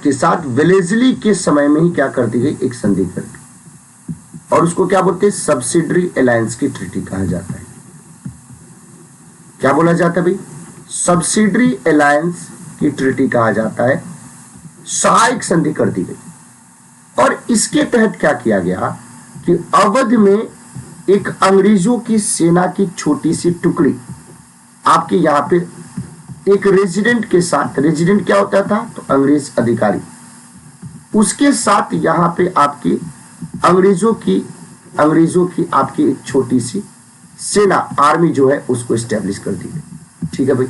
Speaker 1: के साथ वेलेस्ली के समय में ही क्या कर दी गई? एक संधि कर दी, और उसको क्या बोलते हैं? सब्सिडरी अलायंस की ट्रीटी कहा जाता है। क्या बोला जाता है भाई? सब्सिडरी अलायंस की ट्रीटी कहा जाता है। सहायक संधि कर दी गई, और इसके तहत क्या किया गया कि अवध में एक अंग्रेजों की सेना की छोटी सी टुकड़ी आपके यहां पे एक रेजिडेंट के साथ, रेजिडेंट क्या होता था? तो अंग्रेज अधिकारी, उसके साथ यहां पे आपकी अंग्रेजों की आपकी एक छोटी सी सेना, आर्मी जो है उसको एस्टेब्लिश कर दी गई। ठीक है भाई।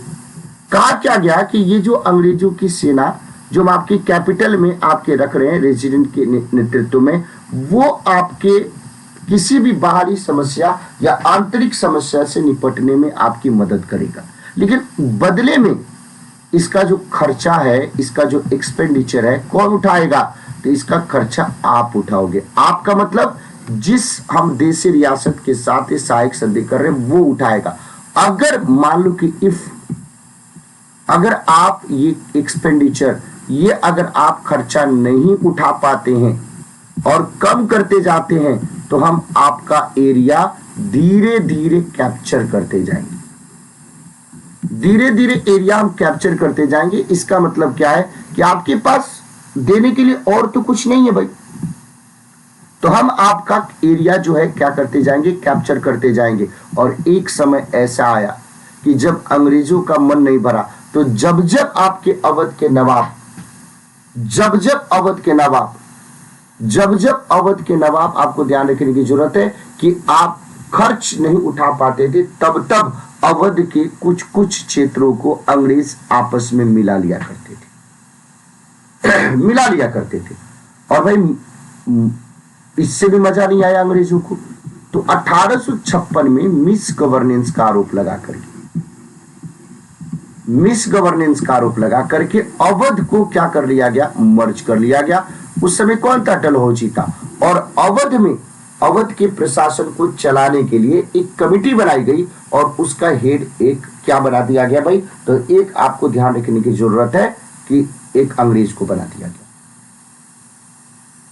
Speaker 1: कहा क्या गया कि ये जो अंग्रेजों की सेना जो हम आपकी कैपिटल में आपके रख रहे हैं रेजिडेंट के नेतृत्व में, वो आपके किसी भी बाहरी समस्या या आंतरिक समस्या से निपटने में आपकी मदद करेगा, लेकिन बदले में इसका जो खर्चा है, इसका जो एक्सपेंडिचर है, कौन उठाएगा? तो इसका खर्चा आप उठाओगे। आपका मतलब जिस हम देशी रियासत के साथ ये सहायक संधि कर रहे हैं वो उठाएगा। अगर मान लो कि अगर आप ये एक्सपेंडिचर, ये अगर आप खर्चा नहीं उठा पाते हैं और कम करते जाते हैं, तो हम आपका एरिया धीरे धीरे कैप्चर करते जाएंगे। धीरे धीरे एरिया हम कैप्चर करते जाएंगे। इसका मतलब क्या है कि आपके पास देने के लिए और तो कुछ नहीं है भाई, तो हम आपका एरिया जो है क्या करते जाएंगे? कैप्चर करते जाएंगे। और एक समय ऐसा आया कि जब अंग्रेजों का मन नहीं भरा, तो जब जब अवध के नवाब आपको ध्यान रखने की जरूरत है कि आप खर्च नहीं उठा पाते थे, तब अवध के कुछ कुछ क्षेत्रों को अंग्रेज आपस में मिला लिया करते थे। और भाई इससे भी मजा नहीं आया अंग्रेजों को, तो 1856 में मिस गवर्नेंस का आरोप लगा करके अवध को क्या कर लिया गया? मर्ज कर लिया गया। उस समय कौन था? डलहौजी था। और अवध के प्रशासन को चलाने के लिए एक कमिटी बनाई गई, और उसका हेड एक क्या बना दिया गया भाई? तो एक आपको ध्यान रखने की जरूरत है कि एक अंग्रेज को बना दिया गया।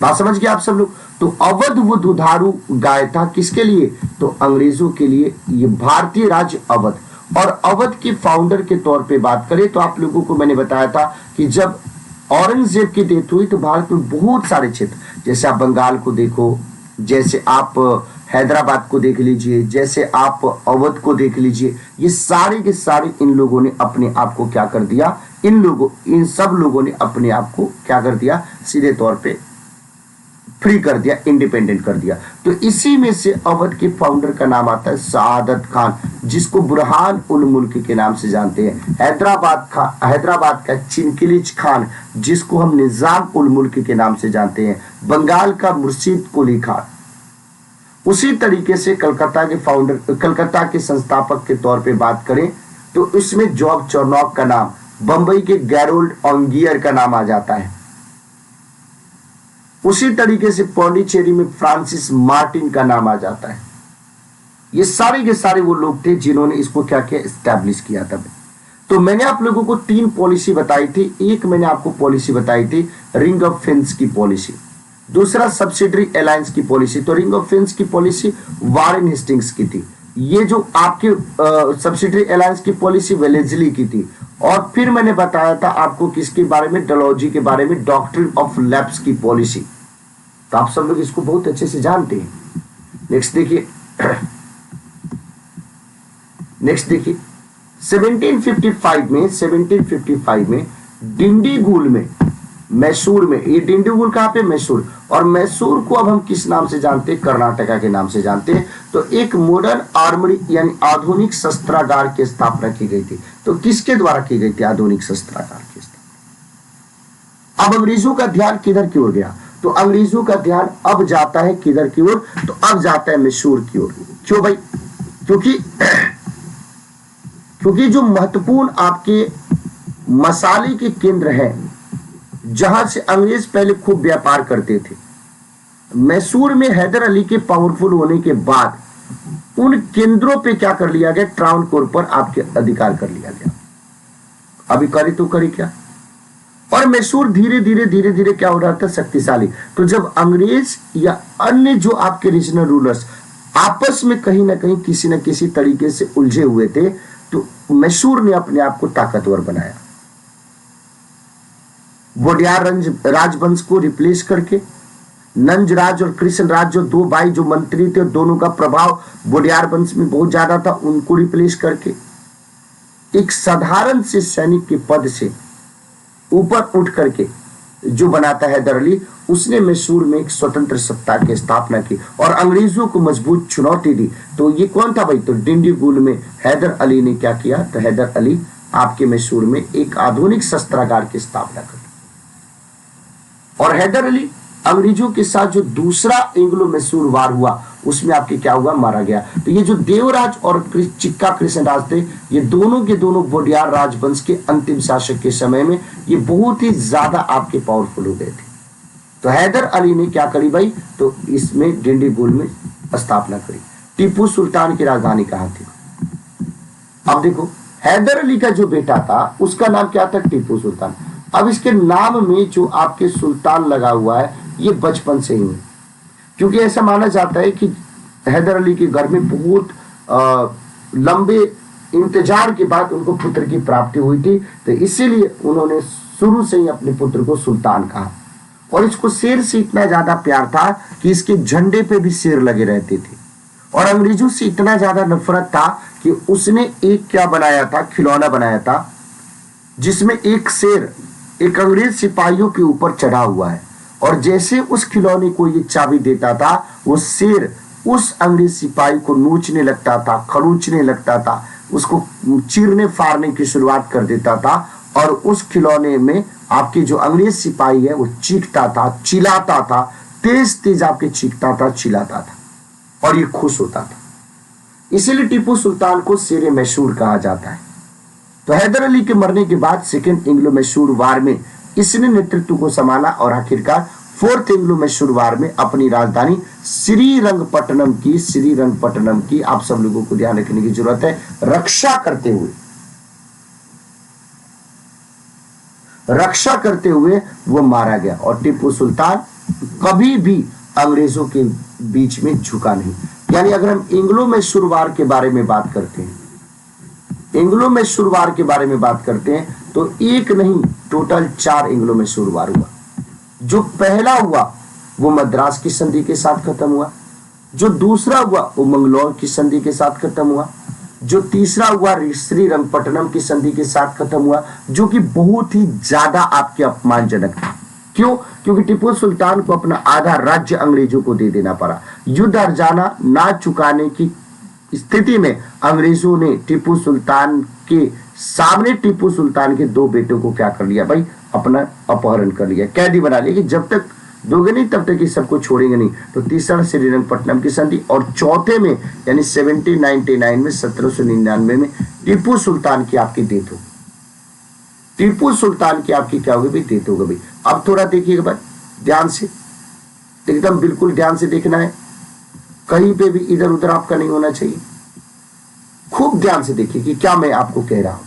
Speaker 1: बात समझ गए आप सब लोग? तो अवध वो दुधारू गाय था, किसके लिए? तो अंग्रेजों के लिए। ये भारतीय राज्य अवध। और अवध के फाउंडर के तौर पे बात करें तो आप लोगों को मैंने बताया था कि जब औरंगजेब की डेथ हुई तो भारत में बहुत सारे क्षेत्र, जैसे आप बंगाल को देखो, जैसे आप हैदराबाद को देख लीजिए, जैसे आप अवध को देख लीजिए, ये सारे के सारे इन लोगों ने अपने आप को क्या कर दिया? इन सब लोगों ने अपने आप को क्या कर दिया? सीधे तौर पे फ्री कर दिया, इंडिपेंडेंट कर दिया। तो इसी में से अवध के फाउंडर का नाम आता है सआदत खान, जिसको बुरहान उल मुल्क के नाम से जानते हैं। हैदराबाद का चिनकिलिज खान, जिसको हम निजाम उल मुल्क के नाम से जानते हैं। बंगाल का मुर्शिद कुली खान। उसी तरीके से कलकत्ता के संस्थापक के तौर पे बात करें तो इसमें जॉब चौनॉक का नाम, बंबई के गैरोल्ड ऑन्गियर का नाम आ जाता है। उसी तरीके से पौंडीचेरी में फ्रांसिस मार्टिन का नाम आ जाता है। ये सारे के सारे वो लोग थे जिन्होंने इसको क्या किया? एस्टैब्लिश किया था। तो मैंने आप लोगों को 3 पॉलिसी बताई थी। एक मैंने आपको पॉलिसी बताई थी रिंग ऑफ फेंस की पॉलिसी, दूसरा सब्सिडरी अलायंस की पॉलिसी। तो रिंग ऑफ फेंस की पॉलिसी वारेन हेस्टिंग्स की थी, ये जो आपके सब्सिडरी अलायंस की पॉलिसी वेलेस्ली की थी। और फिर मैंने बताया था आपको किसके बारे में? डलहौजी के बारे में, डॉक्ट्रिन ऑफ लैप्स की पॉलिसी। तो आप सब लोग इसको बहुत अच्छे से जानते हैं। नेक्स्ट देखिए, नेक्स्ट देखिए 1755 में डिंडीगुल में, मैसूर में, ये डिंडीगुल कहां पे, मैसूर, और मैसूर को अब हम किस नाम से जानते हैं, कर्नाटका के नाम से जानते हैं। तो एक मॉडर्न आर्मरी यानी आधुनिक शस्त्रागार की स्थापना की गई थी। तो किसके द्वारा की गई थी आधुनिक शस्त्रागार की स्थापना? अब अंग्रेजों का ध्यान किधर की ओर गया? तो अंग्रेजों का ध्यान अब जाता है किधर की ओर? तो अब जाता है मैसूर की ओर। क्यों भाई? क्योंकि जो महत्वपूर्ण आपके मसाले के केंद्र हैं, जहां से अंग्रेज पहले खूब व्यापार करते थे, मैसूर में हैदर अली के पावरफुल होने के बाद उन केंद्रों पे क्या कर लिया गया, ट्रावनकोर पर आपके अधिकार कर लिया गया। अभी करे तो करे क्या, और मैसूर धीरे धीरे क्या हो रहा था, शक्तिशाली। तो जब अंग्रेज या अन्य जो आपके रीजनल रूलर्स आपस में कहीं ना कहीं किसी न किसी तरीके से उलझे हुए थे, तो मैसूर ने अपने आप को ताकतवर बनाया। वोडियार राजवंश को रिप्लेस करके नंजराज और कृष्णराज जो दो भाई जो मंत्री थे, दोनों का प्रभाव वोडियार वंश में बहुत ज्यादा था, उनको रिप्लेस करके एक साधारण से सैनिक के पद से ऊपर उठ करके जो बनाता है हैदर अली, उसने मैसूर में एक स्वतंत्र सत्ता की स्थापना की और अंग्रेजों को मजबूत चुनौती दी। तो ये कौन था भाई? तो डिंडीगुल में हैदर अली ने क्या किया? तो हैदर अली आपके मैसूर में एक आधुनिक शस्त्रागार की स्थापना कर। और हैदर अली अंग्रेजों के साथ जो दूसरा एंग्लो मैसूर वार हुआ, उसमें आपके क्या हुआ? मारा गया। तो ये जो देवराज और चिक्का कृष्णराज थे, ये दोनों के दोनों वोडियार राजवंश के अंतिम शासक के समय में ये बहुत ही ज्यादा आपके पावरफुल हो गए थे। तो हैदर अली ने क्या करी भाई? तो इसमें डिंडीगुल में स्थापना करी। टीपू सुल्तान की राजधानी कहां थी? अब देखो, हैदर अली का जो बेटा था उसका नाम क्या था? टीपू सुल्तान। अब इसके नाम में जो आपके सुल्तान लगा हुआ है, ये बचपन से ही है, क्योंकि ऐसा माना जाता है कि हैदर अली के घर में बहुत लंबे इंतजार के बाद उनको पुत्र की प्राप्ति हुई थी। तो इसीलिए उन्होंने शुरू से ही अपने पुत्र को सुल्तान कहा। और इसको शेर से इतना ज्यादा प्यार था कि इसके झंडे पे भी शेर लगे रहते थे। और अंग्रेजों से इतना ज्यादा नफरत था कि उसने एक क्या बनाया था, खिलौना बनाया था, जिसमें एक शेर एक अंग्रेज सिपाहियों के ऊपर चढ़ा हुआ है, और जैसे उस खिलौने को ये चाबी देता था, वो शेर उस अंग्रेज सिपाही को नोचने लगता था, खरोंचने लगता था, उसको चीरने फाड़ने की शुरुआत कर देता था। और उस खिलौने में आपके जो अंग्रेज सिपाही है वो चीखता था, चिल्लाता था, तेज तेज आपके चीखता था, चिल्लाता था, और ये खुश होता था। इसीलिए टीपू सुल्तान को शेर मैसूर कहा जाता है। तो हैदर अली के मरने के बाद सेकेंड एंग्लो मैसूर वार में इसने नेतृत्व को संभाला और आखिरकार फोर्थ एंग्लो मैसूर वार में अपनी राजधानी श्रीरंगपट्टनम की आप सब लोगों को ध्यान रखने की जरूरत है, रक्षा करते हुए वो मारा गया। और टीपू सुल्तान कभी भी अंग्रेजों के बीच में झुका नहीं। यानी अगर हम एंग्लो मैसूर वार के बारे में बात करते हैं, एंग्लो मैसूर वार के बारे में बात करते हैं, तो एक नहीं टोटल 4 एंग्लो मैसूर वार हुआ। जो पहला हुआ वो मद्रास की संधि के साथ खत्म हुआ, जो दूसरा हुआ वो मंगलौर की संधि के साथ खत्म हुआ, जो तीसरा हुआ श्रीरंगपट्टनम की संधि के साथ खत्म हुआ, जो कि बहुत ही ज्यादा आपके अपमानजनक था। क्यों? क्योंकि टीपू सुल्तान को अपना आधा राज्य अंग्रेजों को दे देना पड़ा। युद्ध हर्जाना ना चुकाने की स्थिति में अंग्रेजों ने टीपू सुल्तान के सामने टीपू सुल्तान के 2 बेटों को क्या कर लिया भाई? अपना अपहरण कर लिया, कैदी बना लिया कि जब तक दोगे नहीं तब तक ये सबको छोड़ेंगे नहीं। तो तीसरा श्रीरंगपट्टनम की संधि, और चौथे में यानी 1799 में 1799 में टीपू सुल्तान की आपकी डेथ हो, टीपू सुल्तान की आपकी क्या होगी भाई? डेथ होगी भाई। अब थोड़ा देखिएगा भाई ध्यान से, एकदम बिल्कुल ध्यान से देखना है, कहीं पे भी इधर उधर आपका नहीं होना चाहिए। खूब ध्यान से देखिए कि क्या मैं आपको कह रहा हूं,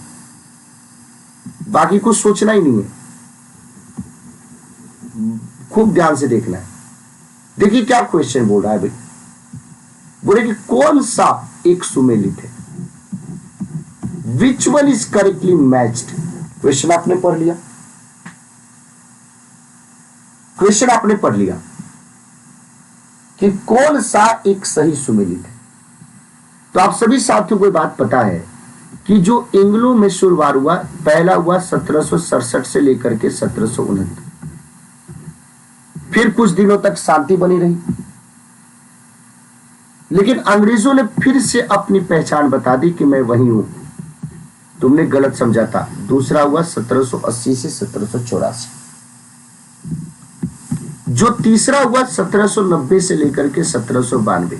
Speaker 1: बाकी कुछ सोचना ही नहीं है, खूब ध्यान से देखना है। देखिए क्या क्वेश्चन बोल रहा है भाई, बोले कि कौन सा एक सुमेलित है, which one is correctly matched. Question आपने पढ़ लिया, क्वेश्चन आपने पढ़ लिया, कि कौन सा एक सही सुमेलित है। तो आप सभी साथियों को ये बात पता है कि जो एंग्लो मैसूर वार हुआ, पहला हुआ 1767 से लेकर के 1769, फिर कुछ दिनों तक शांति बनी रही, लेकिन अंग्रेजों ने फिर से अपनी पहचान बता दी कि मैं वही हूं, तुमने गलत समझा था। दूसरा हुआ 1780 से 1784, जो तीसरा हुआ 1790 से लेकर के 1792,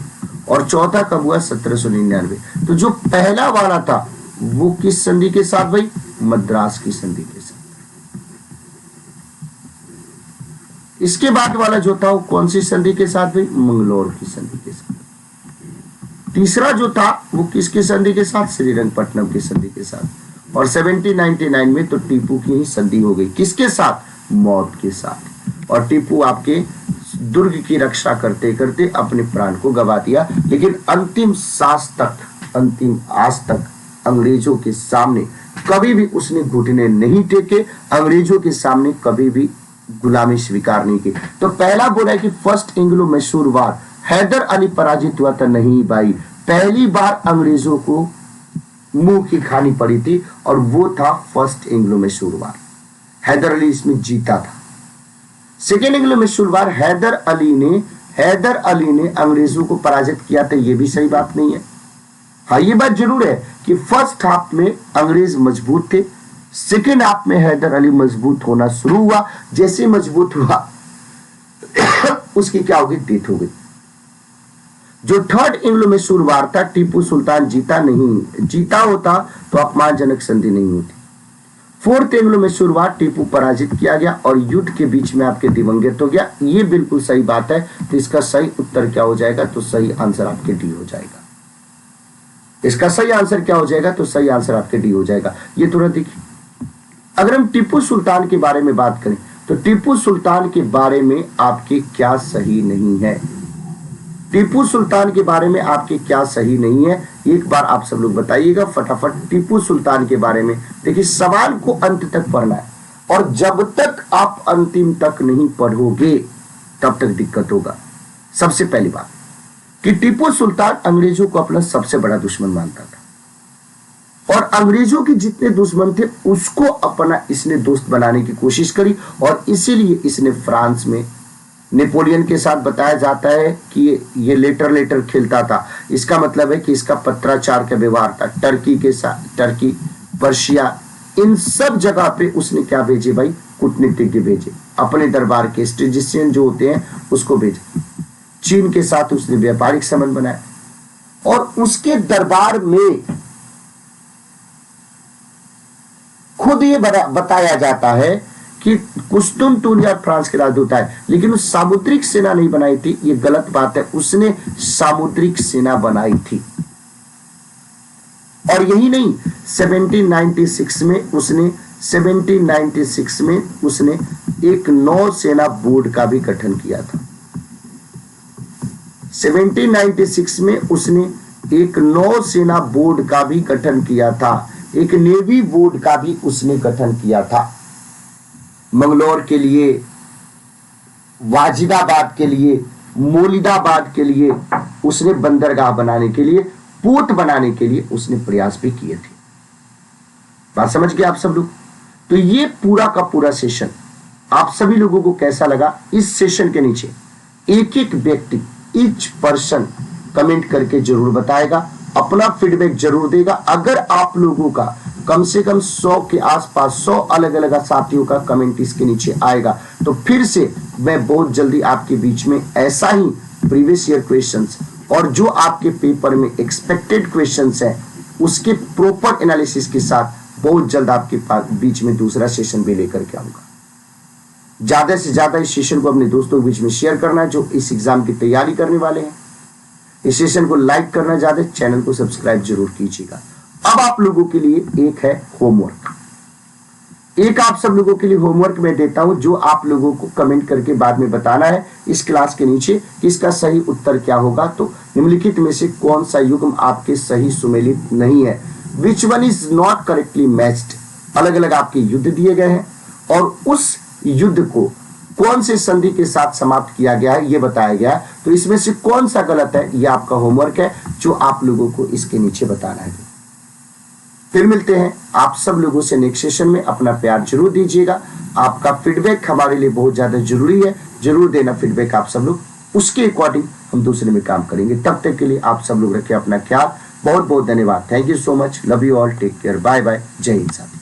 Speaker 1: और चौथा कब हुआ 1799। तो जो पहला वाला था वो किस संधि के साथ भाई? मद्रास की संधि के साथ। इसके बाद वाला जो था वो कौन सी संधि के साथ भाई? मंगलौर की संधि के साथ। तीसरा जो था वो किसकी संधि के साथ? श्रीरंगपट्टनम की संधि के साथ। और 1799 में तो टीपू की ही संधि हो गई, किसके साथ? मौत के साथ। और टीपू आपके दुर्ग की रक्षा करते करते अपने प्राण को गवा दिया, लेकिन अंतिम सांस तक, अंतिम आज तक अंग्रेजों के सामने कभी भी उसने घुटने नहीं टेके, अंग्रेजों के सामने कभी भी गुलामी स्वीकार नहीं की। तो पहला बोला है कि फर्स्ट एंग्लो मैसूर वार, हैदर अली पराजित हुआ था। नहीं भाई, पहली बार अंग्रेजों को मुंह की खानी पड़ी थी और वो था फर्स्ट एंग्लो मैसूर वार। हैदर अली इसमें जीता था। सेकेंड एंग्लो मैसूर वार हैदर अली ने अंग्रेजों को पराजित किया था, ये भी सही बात नहीं है। हाँ, ये बात जरूर है कि फर्स्ट हाफ में अंग्रेज मजबूत थे, सेकेंड हाफ में हैदर अली मजबूत होना शुरू हुआ। जैसे मजबूत हुआ उसकी क्या हो गई? डेथ हो गई। जो थर्ड एंग्लो मैसूर वार था, टीपू सुल्तान जीता नहीं, जीता होता तो अपमानजनक संधि नहीं होती। फोर्थ एंग्लो मैसूर वार, टीपू पराजित किया गया और युद्ध के बीच में आपके दिवंगत हो गया, ये बिल्कुल सही बात है। तो इसका सही उत्तर क्या हो जाएगा? तो सही आंसर आपके डी हो जाएगा। इसका सही आंसर क्या हो जाएगा? तो सही आंसर आपके डी हो जाएगा। ये तुरंत देखिए। अगर हम टीपू सुल्तान के बारे में बात करें तो टीपू सुल्तान के बारे में आपके क्या सही नहीं है? टीपू सुल्तान के बारे में आपके क्या सही नहीं है, एक बार आप सब लोग बताइएगा फटाफट। टीपू सुल्तान के बारे में देखिए, सवाल को अंत तक पढ़ना है और जब तक आप अंतिम तक नहीं पढ़ोगे तब तक दिक्कत होगा। सबसे पहली बात कि टीपू सुल्तान अंग्रेजों को अपना सबसे बड़ा दुश्मन मानता था और अंग्रेजों के जितने दुश्मन थे उसको अपना इसने दोस्त बनाने की कोशिश करी, और इसीलिए इसने फ्रांस में नेपोलियन के साथ, बताया जाता है कि ये लेटर खेलता था। इसका मतलब है कि इसका पत्राचार का व्यवहार था टर्की के साथ, टर्की, पर्शिया, इन सब जगह पे उसने क्या भेजे भाई? कूटनीतिज्ञ भेजे, अपने दरबार के स्ट्रेजिशियन जो होते हैं उसको भेजे। चीन के साथ उसने व्यापारिक संबंध बनाया और उसके दरबार में खुद ये बताया जाता है कि कुस्तुनतुनिया फ्रांस के राजदूत है, लेकिन उस सामुद्रिक सेना नहीं बनाई थी, ये गलत बात है। उसने सामुद्रिक सेना बनाई थी। और यही नहीं, 1796 में उसने एक नौसेना बोर्ड का भी गठन किया था। 1796 में उसने एक नौसेना बोर्ड का भी गठन किया था, एक नेवी बोर्ड का भी उसने गठन किया था। मंगलौर के लिए, वाजिदाबाद के लिए, मोलिदाबाद के लिए उसने बंदरगाह बनाने के लिए, पोर्ट बनाने के लिए उसने प्रयास भी किए थे। बात समझ गए आप सब लोग? तो ये पूरा का पूरा सेशन आप सभी लोगों को कैसा लगा? इस सेशन के नीचे एक एक व्यक्ति, ईच पर्सन कमेंट करके जरूर बताएगा, अपना फीडबैक जरूर देगा। अगर आप लोगों का कम से कम 100 के आसपास, 100 अलग अलग साथियों का कमेंट इसके नीचे आएगा तो फिर से मैं बहुत जल्दी आपके बीच में ऐसा ही प्रीवियस ईयर क्वेश्चंस और जो आपके पेपर में एक्सपेक्टेड क्वेश्चंस हैं उसके प्रॉपर एनालिसिस के साथ बहुत जल्द आपके बीच में दूसरा सेशन भी लेकर के आऊंगा। ज्यादा से ज्यादा इस सेशन को अपने दोस्तों के बीच में शेयर करना है जो इस एग्जाम की तैयारी करने वाले हैं। इस सेशन को लाइक करना, ज्यादा चैनल को सब्सक्राइब जरूर कीजिएगा। अब आप लोगों के लिए एक है होमवर्क, एक आप सब लोगों के लिए होमवर्क मैं देता हूं जो आप लोगों को कमेंट करके बाद में बताना है इस क्लास के नीचे कि इसका सही उत्तर क्या होगा। तो निम्नलिखित में से कौन सा युग्म आपके सही सुमेलित नहीं है? Which one is not correctly matched. अलग अलग आपके युद्ध दिए गए हैं और उस युद्ध को कौन से संधि के साथ समाप्त किया गया है ये बताया गया है। तो इसमें से कौन सा गलत है ये आपका होमवर्क है जो आप लोगों को इसके नीचे बताना है। फिर मिलते हैं आप सब लोगों से नेक्स्ट सेशन में। अपना प्यार जरूर दीजिएगा, आपका फीडबैक हमारे लिए बहुत ज्यादा जरूरी है, जरूर देना फीडबैक आप सब लोग, उसके अकॉर्डिंग हम दूसरे में काम करेंगे। तब तक के लिए आप सब लोग रखें अपना ख्याल। बहुत बहुत धन्यवाद। Thank you so much. Love you all. Take care. Bye bye. जय हिंद साथी।